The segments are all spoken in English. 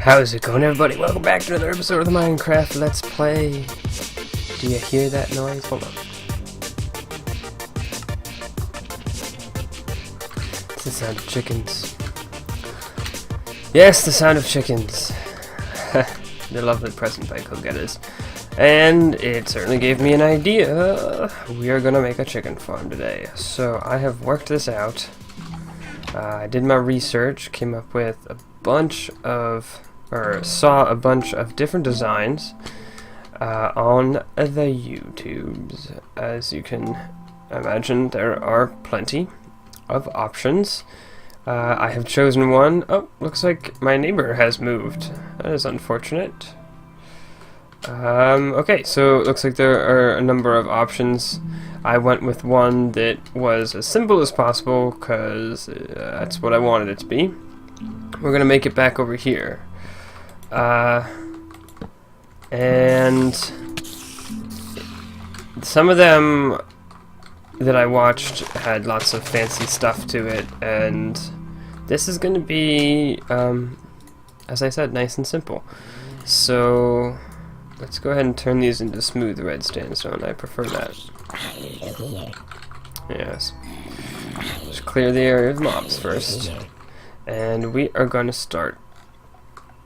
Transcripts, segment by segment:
How's it going, everybody? Welcome back to another episode of the Minecraft Let's Play. Do you hear that noise? Hold on. It's the sound of chickens. Yes, the sound of chickens. The lovely present by go-getters. And it certainly gave me an idea. We are going to make a chicken farm today. So I have worked this out. I did my research, came up with a bunch of, saw a bunch of different designs on the YouTubes. As you can imagine, there are plenty of options. I have chosen one. Oh, looks like my neighbor has moved. That is unfortunate. Okay, so it looks like there are a number of options. I went with one that was as simple as possible because that's what I wanted it to be. We're going to make it back over here. And some of them that I watched had lots of fancy stuff to it, and this is going to be, as I said, nice and simple. So let's go ahead and turn these into smooth red sandstone. I prefer that. Yes. Just clear the area of mobs first. And we are going to start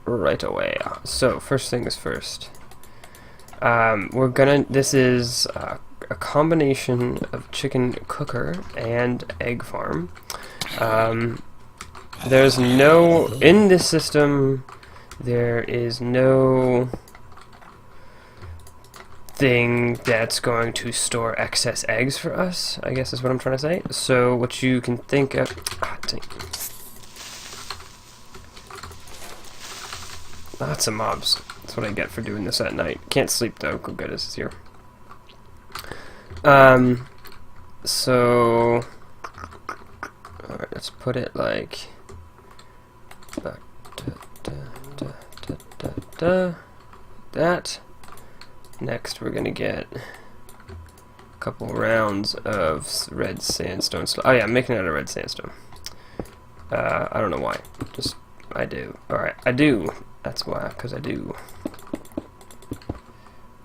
right away. So, first things first. This is a combination of chicken cooker and egg farm. There's no, in this system, there is no thing that's going to store excess eggs for us, I guess is what I'm trying to say. So what you can think of... Lots of mobs. That's what I get for doing this at night. Can't sleep though, go get us here. So... Alright, let's put it like... that. Next, we're gonna get a couple rounds of red sandstone. Oh yeah, I'm making it out of red sandstone. I don't know why. Just, I do. Alright, I do. That's why, because I do.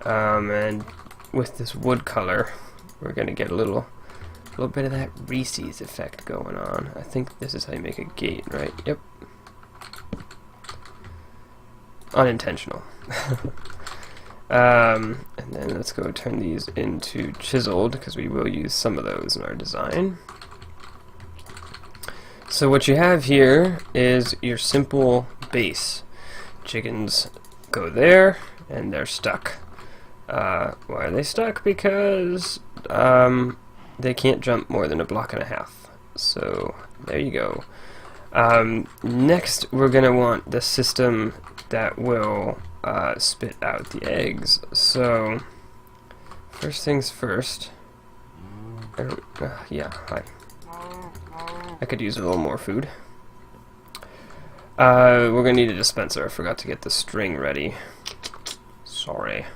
And with this wood color, we're gonna get a little bit of that Reese's effect going on. I think this is how you make a gate, right? Yep. Unintentional. And then let's go turn these into chiseled, because we will use some of those in our design. So what you have here is your simple base. Chickens go there, and they're stuck. Why are they stuck? Because they can't jump more than a block and a half. So there you go. Next, we're going to want the system that will spit out the eggs. So, first things first. Yeah, hi. I could use a little more food. We're gonna need a dispenser. I forgot to get the string ready. Sorry.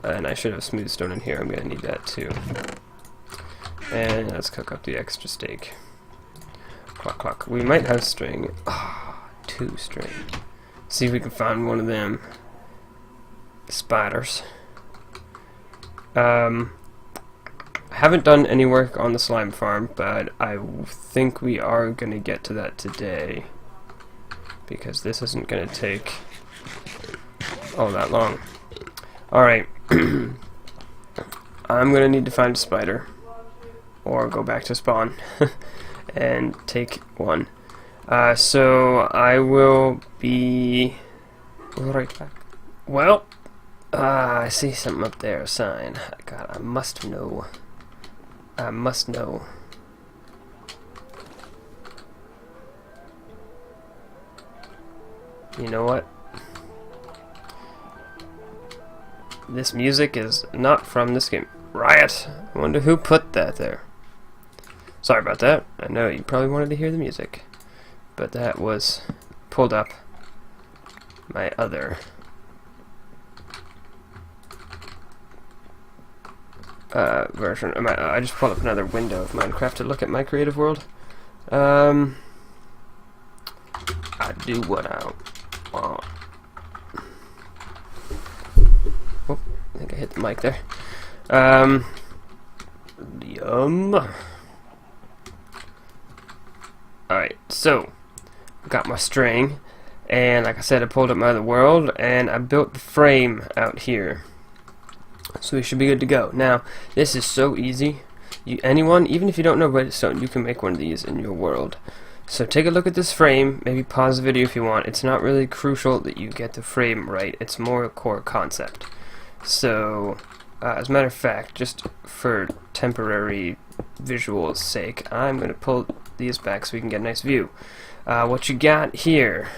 And I should have smooth stone in here. I'm gonna need that too. And let's cook up the extra steak. Cluck, cluck. We might have string. Ah, 2 string. See if we can find one of them spiders. I haven't done any work on the slime farm, but I think we are going to get to that today, because this isn't going to take all that long. Alright. I'm going to need to find a spider, or go back to spawn and take one. So I will be right back. Well, I see something up there, a sign. God, I must know. I must know. You know what? This music is not from this game. Riot! I wonder who put that there. Sorry about that. I know you probably wanted to hear the music, but that was pulled up my other version. I just pulled up another window of Minecraft to look at my creative world. I do what I Oh, I think I hit the mic there. Alright, so got my string, and like I said, I pulled up my other world and I built the frame out here. So we should be good to go. Now, this is so easy. Anyone, even if you don't know redstone, you can make one of these in your world. So take a look at this frame, maybe pause the video if you want. It's not really crucial that you get the frame right, it's more a core concept. So, as a matter of fact, just for temporary visual sake, I'm going to pull these back so we can get a nice view. What you got here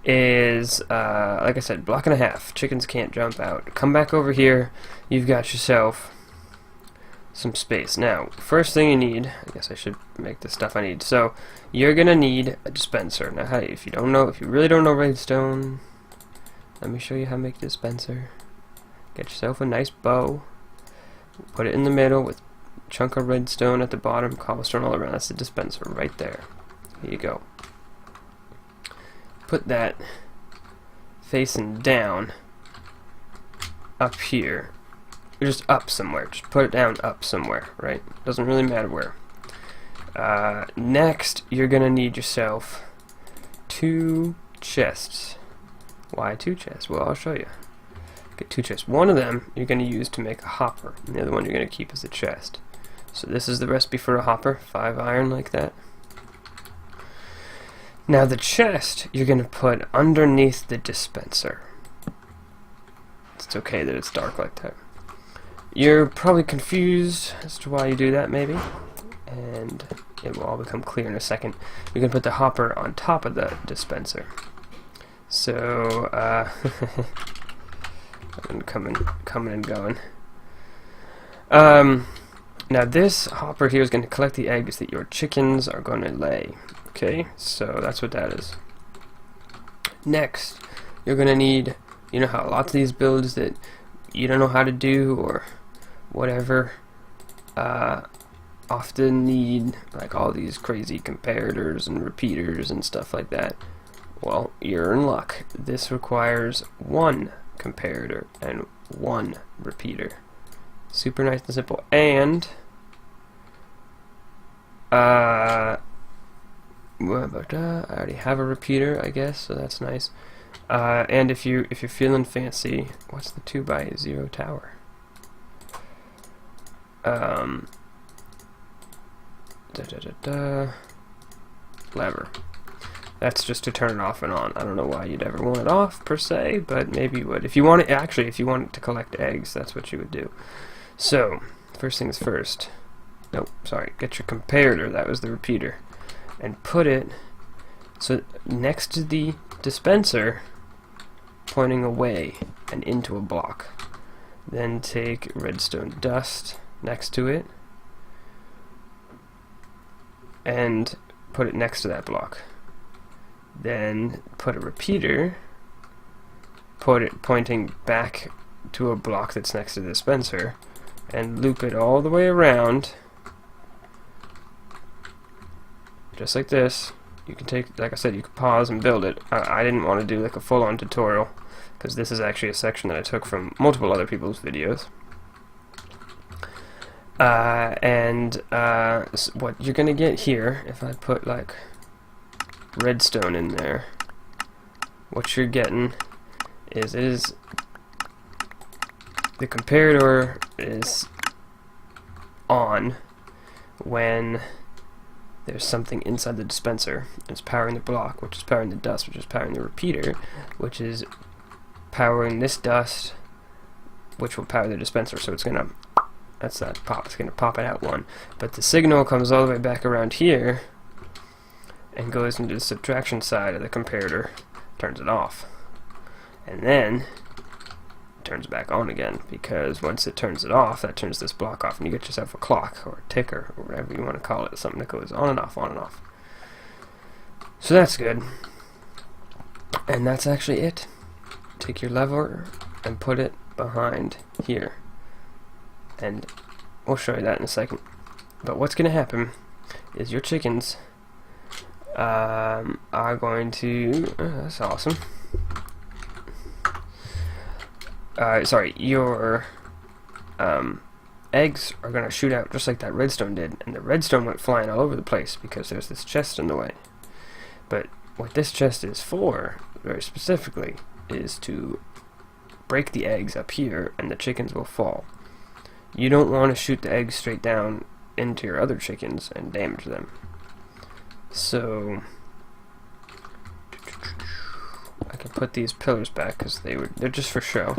is, like I said, block and a half. Chickens can't jump out. Come back over here, you've got yourself some space. Now, first thing you need, I guess I should make the stuff I need. So, you're gonna need a dispenser. Now, if you really don't know redstone, let me show you how to make a dispenser. Get yourself a nice bow, put it in the middle with a chunk of redstone at the bottom, cobblestone all around. That's the dispenser right there. Here you go. Put that facing down up here. Just up somewhere. Just put it down up somewhere, right? Doesn't really matter where. Next, you're gonna need yourself 2 chests. Why 2 chests? Well, I'll show you. Get 2 chests. One of them you're gonna use to make a hopper, and the other one you're gonna keep as a chest. So this is the recipe for a hopper. 5 iron like that. Now the chest you're gonna put underneath the dispenser. It's okay that it's dark like that. You're probably confused as to why you do that, maybe, and it will all become clear in a second. You're going to put the hopper on top of the dispenser. So, I'm coming and going. Now this hopper here is going to collect the eggs that your chickens are going to lay. Okay, so that's what that is. Next, you're going to need, you know how lots of these builds that you don't know how to do or whatever often need like all these crazy comparators and repeaters and stuff like that. Well, you're in luck. This requires 1 comparator and 1 repeater. Super nice and simple. And what about I already have a repeater, I guess, so that's nice. And if you're feeling fancy, what's the 2x0 tower? Lever. That's just to turn it off and on. I don't know why you'd ever want it off per se, but maybe you would. If you want it, actually, if you want it to collect eggs, that's what you would do. So, first things first. Nope, sorry. Get your comparator. That was the repeater, and put it so next to the dispenser, pointing away and into a block. Then take redstone dust next to it and put it next to that block. Then put a repeater, put it pointing back to a block that's next to the dispenser, and loop it all the way around, just like this. You can take, like I said, you can pause and build it. I didn't want to do like a full-on tutorial because this is actually a section that I took from multiple other people's videos. What you're gonna get here, if I put like redstone in there, what you're getting is the comparator is on when there's something inside the dispenser. It's powering the block, which is powering the dust, which is powering the repeater, which is powering this dust, which will power the dispenser. So it's gonna, that's that pop, it's gonna pop it out 1. But the signal comes all the way back around here and goes into the subtraction side of the comparator, turns it off, and then it turns back on again, because once it turns it off, that turns this block off, and you get yourself a clock or a ticker or whatever you want to call it, something that goes on and off, on and off. So that's good. And that's actually it. Take your lever and put it behind here, and we'll show you that in a second. But what's going to happen is your chickens are going to... that's awesome. Sorry, your eggs are going to shoot out just like that redstone did, and the redstone went flying all over the place because there's this chest in the way. But what this chest is for, very specifically, is to break the eggs up here, and the chickens will fall. You don't want to shoot the eggs straight down into your other chickens and damage them. So I can put these pillars back because they're just for show.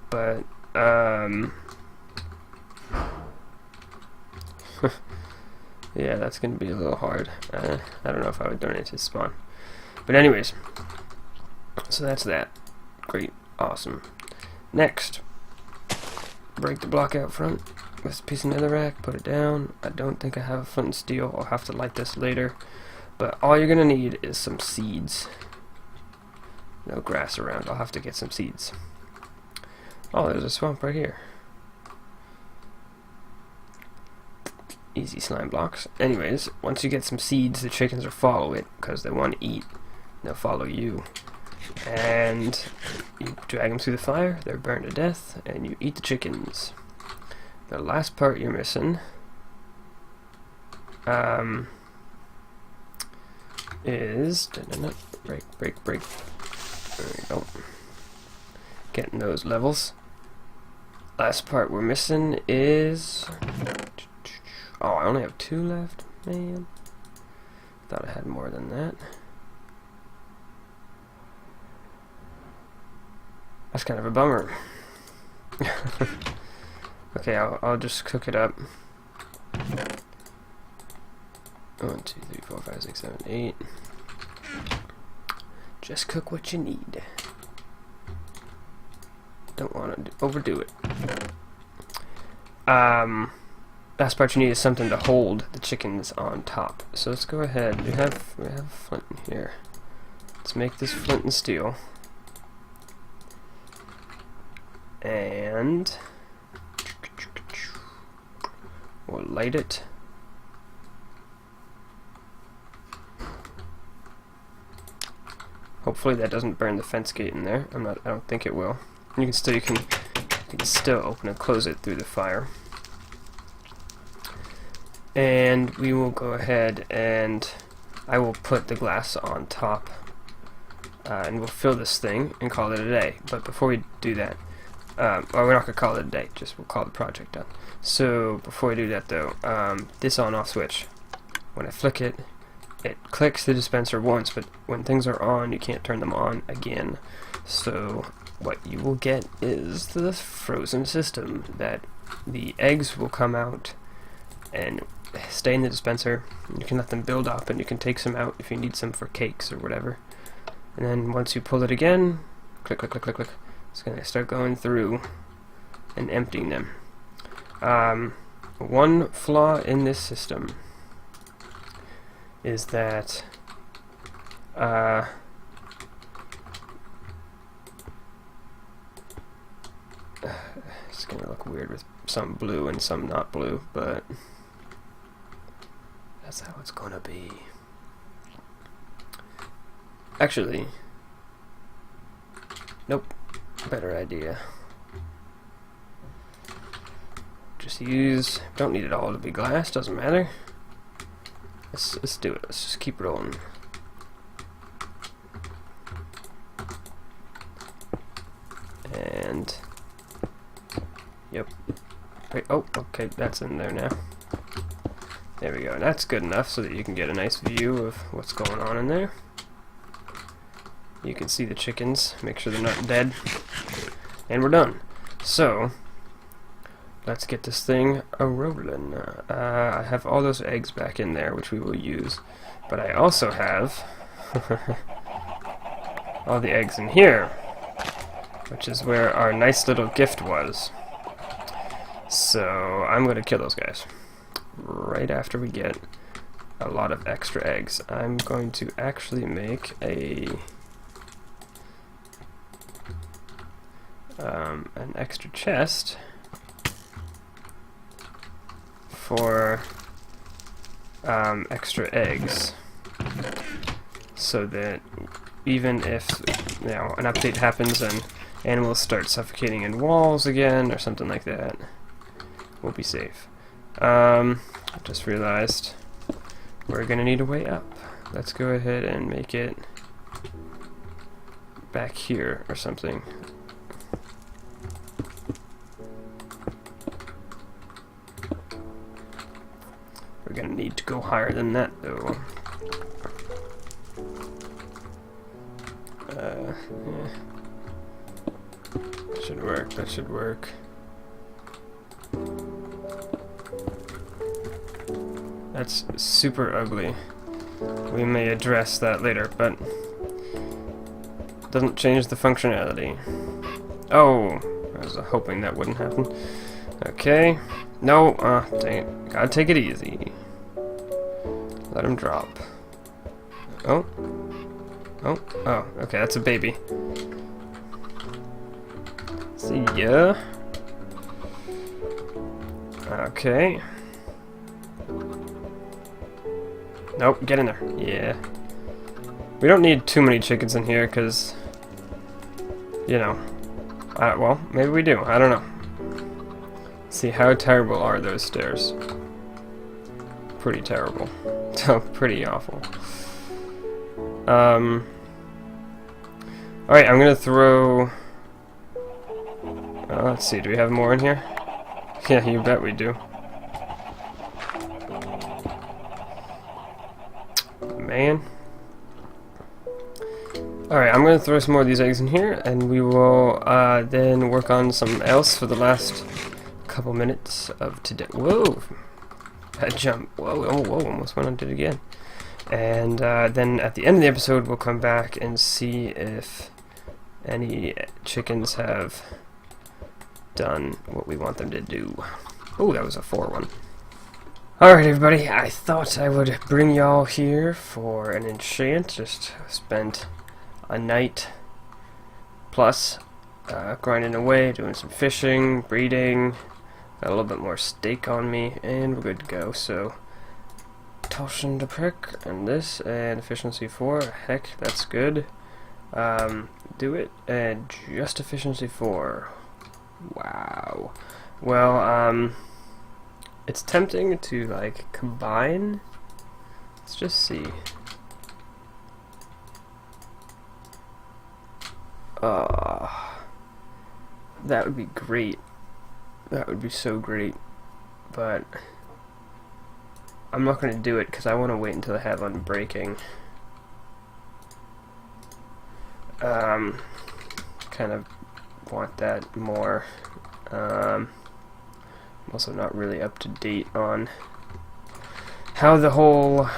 But yeah, that's gonna be a little hard. I don't know if I would donate to spawn. But anyways, so that's that. Great, awesome. Next, break the block out front with a piece of netherrack, put it down. I don't think I have a flint and steel. I'll have to light this later. But all you're gonna need is some seeds. No grass around. I'll have to get some seeds. Oh, there's a swamp right here. Easy slime blocks. Anyways, once you get some seeds, the chickens will follow it because they want to eat. They'll follow you. And you drag them through the fire, they're burned to death, and you eat the chickens. The last part you're missing is... break. There we go. Getting those levels. Last part we're missing is... oh, I only have 2 left, man. Thought I had more than that. That's kind of a bummer. Okay, I'll just cook it up. 1, 2, 3, 4, 5, 6, 7, 8. Just cook what you need. Don't want to overdo it. Last part you need is something to hold the chickens on top. So let's go ahead. We have flint in here. Let's make this flint and steel. And we'll light it. Hopefully that doesn't burn the fence gate in there. I don't think it will. You can still open and close it through the fire. And we will go ahead and I will put the glass on top, and we'll fill this thing and call it a day. But before we do that, well, we're not gonna call it a day. Just we'll call the project done. So before we do that, though, this on/off switch, when I flick it, it clicks the dispenser once, but when things are on, you can't turn them on again. So what you will get is the frozen system that the eggs will come out and stay in the dispenser. You can let them build up, and you can take some out if you need some for cakes or whatever. And then once you pull it again, click, click, click, click, click, it's going to start going through and emptying them. One flaw in this system is that it's going to look weird with some blue and some not blue, but that's how it's going to be. Actually, nope, better idea. Just use, don't need it all to be glass, doesn't matter. Let's do it, let's just keep rolling. And, yep. Wait, oh, okay, that's in there now. There we go, and that's good enough so that you can get a nice view of what's going on in there. You can see the chickens, make sure they're not dead. And we're done. So, let's get this thing a-rolling. I have all those eggs back in there, which we will use. But I also have all the eggs in here, which is where our nice little gift was. So, I'm going to kill those guys right after we get a lot of extra eggs. I'm going to actually make an extra chest for extra eggs. so that even if an update happens and animals start suffocating in walls again or something like that, we'll be safe. I just realized we're gonna need a way up. Let's go ahead and make it back here or something. We're gonna need to go higher than that though. Yeah. That should work, that should work. That's super ugly. We may address that later, but doesn't change the functionality. Oh, I was hoping that wouldn't happen. Okay. No, dang it. Gotta take it easy. Let him drop. Oh. Oh, oh, okay, that's a baby. See ya. Okay. Nope, get in there. Yeah. We don't need too many chickens in here, because, you know, well, maybe we do. I don't know. See, how terrible are those stairs? Pretty terrible. So, pretty awful. Alright, I'm gonna throw... let's see, do we have more in here? Yeah, you bet we do. Man. Alright, I'm gonna throw some more of these eggs in here, and we will then work on something else for the last couple minutes of today. Whoa! That jump. Whoa, oh, whoa, almost went on it again. And then at the end of the episode, we'll come back and see if any chickens have done what we want them to do. Oh, that was a 4-1. Alright, everybody, I thought I would bring y'all here for an enchant. Just spent a night plus grinding away, doing some fishing, breeding, got a little bit more steak on me, and we're good to go. So, torsion to prick, and this, and efficiency 4, heck, that's good. Do it, and just efficiency 4. Wow. Well, it's tempting to, like, combine. Let's just see. That would be great. That would be so great. But I'm not going to do it because I want to wait until I have unbreaking. Kind of want that more. I'm also not really up to date on how the whole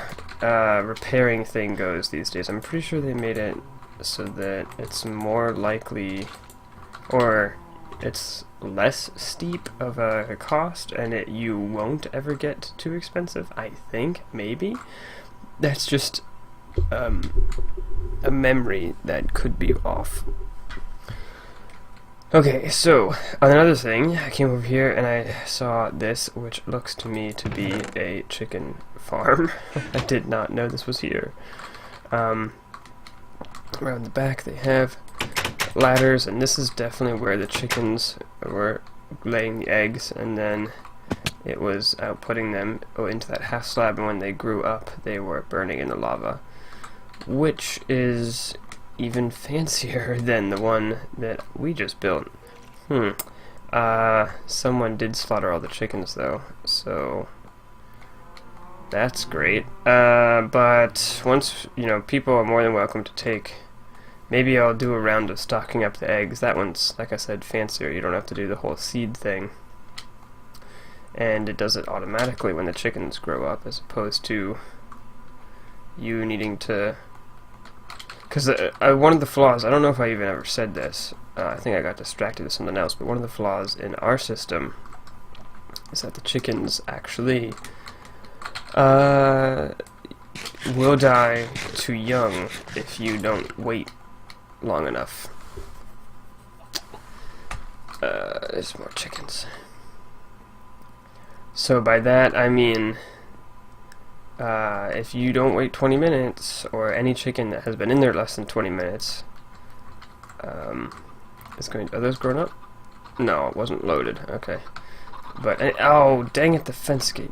repairing thing goes these days. I'm pretty sure they made it so that it's more likely, or it's less steep of a cost, and you won't ever get too expensive, I think, maybe. That's just a memory that could be off. Okay, so, another thing, I came over here and I saw this, which looks to me to be a chicken farm. I did not know this was here. Around the back they have ladders, and this is definitely where the chickens were laying the eggs, and then it was outputting them into that half slab, and when they grew up they were burning in the lava, which is even fancier than the one that we just built. Someone did slaughter all the chickens though, so that's great. But once, people are more than welcome to take. Maybe I'll do a round of stocking up the eggs. That one's, like I said, fancier. You don't have to do the whole seed thing. And it does it automatically when the chickens grow up, as opposed to you needing to... Because one of the flaws, I don't know if I even ever said this, I think I got distracted with something else, but one of the flaws in our system is that the chickens actually will die too young if you don't wait long enough. There's more chickens. So by that I mean if you don't wait 20 minutes, or any chicken that has been in there less than 20 minutes, is going. Are those grown up? No, it wasn't loaded. Okay, but oh, dang it, the fence gate.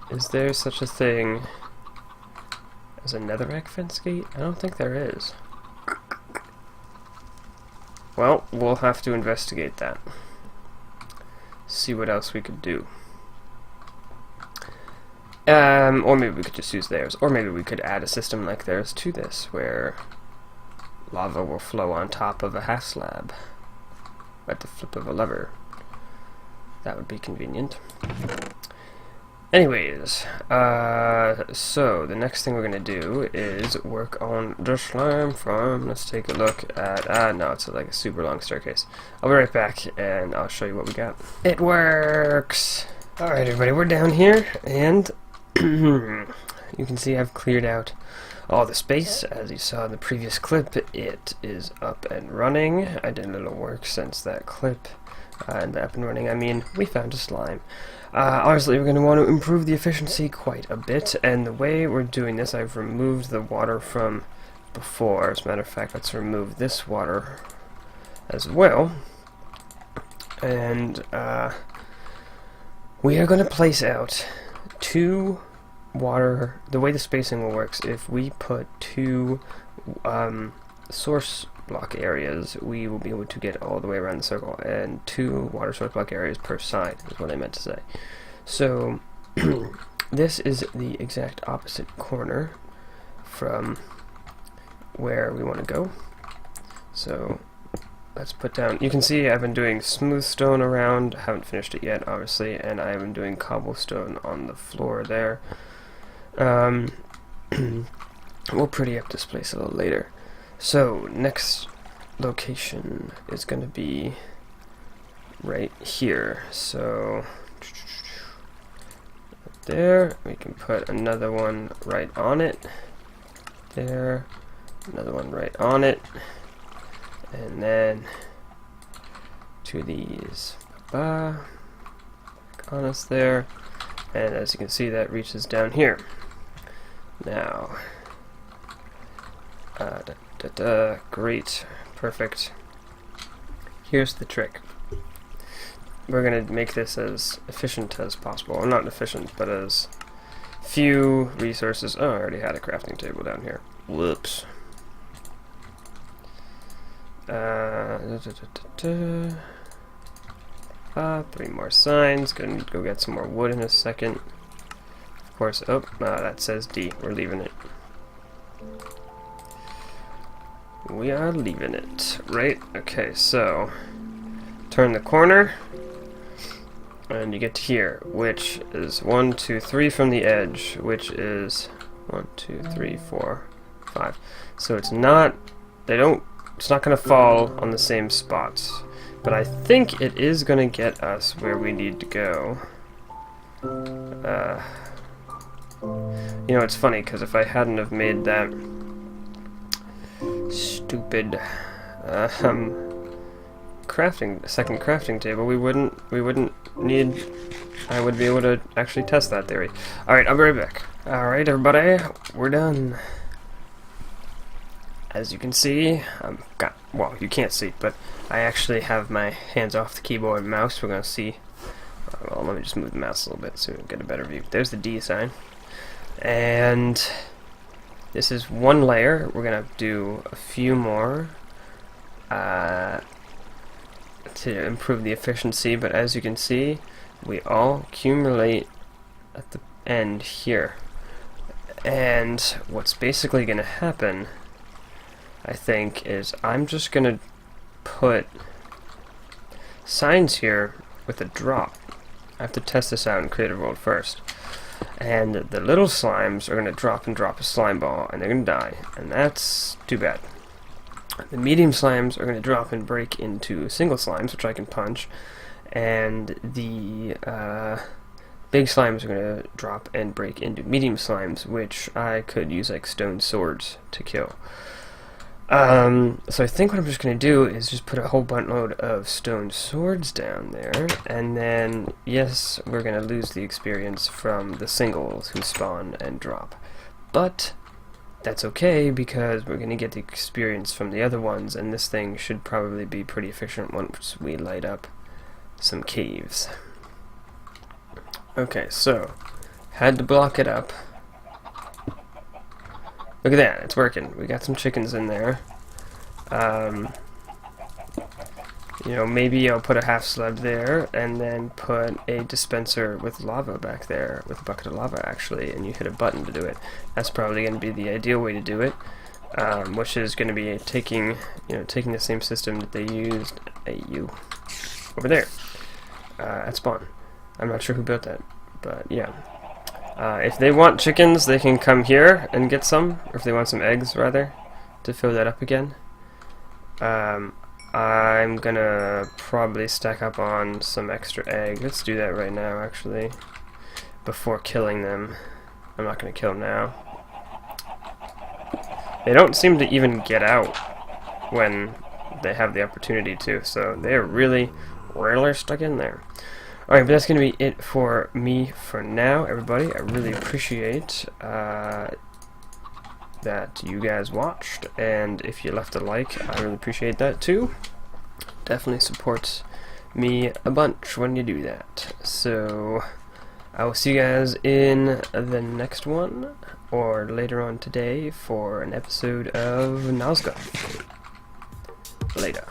Is there such a thing as a netherrack fence gate? I don't think there is. Well, we'll have to investigate that. See what else we could do. Or maybe we could just use theirs. Or maybe we could add a system like theirs to this, where lava will flow on top of a half slab at the flip of a lever. That would be convenient. Anyways, so the next thing we're going to do is work on the slime farm. Let's take a look at, no, it's like a super long staircase. I'll be right back and I'll show you what we got. It works! Alright everybody, we're down here and you can see I've cleared out all the space. As you saw in the previous clip, it is up and running. I did a little work since that clip. And up and running, I mean, we found a slime. Obviously, we're going to want to improve the efficiency quite a bit, and the way we're doing this, I've removed the water from before. As a matter of fact, let's remove this water as well. And we are going to place out two water. The way the spacing will work, if we put two source block areas, we will be able to get all the way around the circle, and two water source block areas per side is what I meant to say. So this is the exact opposite corner from where we want to go. So let's put down, you can see I've been doing smooth stone around, haven't finished it yet obviously, and I've been doing cobblestone on the floor there. We'll pretty up this place a little later. So, next location is going to be right here. So, there, we can put another one right on it. There, another one right on it. And then, two of these. Back on us there. And as you can see, that reaches down here. Now, great, perfect. Here's the trick. We're going to make this as efficient as possible. Well, not efficient, but as few resources. Oh, I already had a crafting table down here. Whoops. 3 more signs. Gonna go get some more wood in a second. Of course, oh, that says D. We're leaving it. We are leaving it, right? Okay, so turn the corner and you get to here, which is 1, 2, 3 from the edge, which is 1, 2, 3, 4, 5. So it's not, it's not gonna fall on the same spots, but I think it is gonna get us where we need to go. You know, it's funny because if I hadn't have made that stupid second crafting table, we wouldn't need, I would be able to actually test that theory. Alright, I'll be right back. Alright everybody, we're done. As you can see, well, you can't see, but I actually have my hands off the keyboard and mouse. We're gonna see, well, let me just move the mouse a little bit so we can get a better view. There's the D sign. And this is one layer. We're gonna do a few more to improve the efficiency, but as you can see, we all accumulate at the end here. And what's basically gonna happen, I think, is I'm just gonna put signs here with a drop. I have to test this out in Creative World first. And the little slimes are going to drop a slime ball, and they're going to die, and that's too bad. The medium slimes are going to drop and break into single slimes, which I can punch, and the big slimes are going to drop and break into medium slimes, which I could use like stone swords to kill. So I think what I'm just going to do is just put a whole buttload of stone swords down there, and then, yes, we're going to lose the experience from the singles who spawn and drop. But that's okay, because we're going to get the experience from the other ones, and this thing should probably be pretty efficient once we light up some caves. Okay, so, had to block it up. Look at that, it's working. We got some chickens in there. You know, maybe I'll put a half slab there, and then put a dispenser with lava back there, with a bucket of lava actually, and you hit a button to do it. That's probably going to be the ideal way to do it, which is going to be taking the same system that they used over there at spawn. I'm not sure who built that, but yeah. If they want chickens, they can come here and get some, or if they want some eggs, rather, to fill that up again. I'm gonna probably stack up on some extra egg. Let's do that right now, actually, before killing them. I'm not gonna kill them now. They don't seem to even get out when they have the opportunity to, so they're really stuck in there. Alright, but that's going to be it for me for now, everybody. I really appreciate that you guys watched, and if you left a like, I really appreciate that too. Definitely supports me a bunch when you do that. So, I will see you guys in the next one, or later on today, for an episode of Nazca. Later.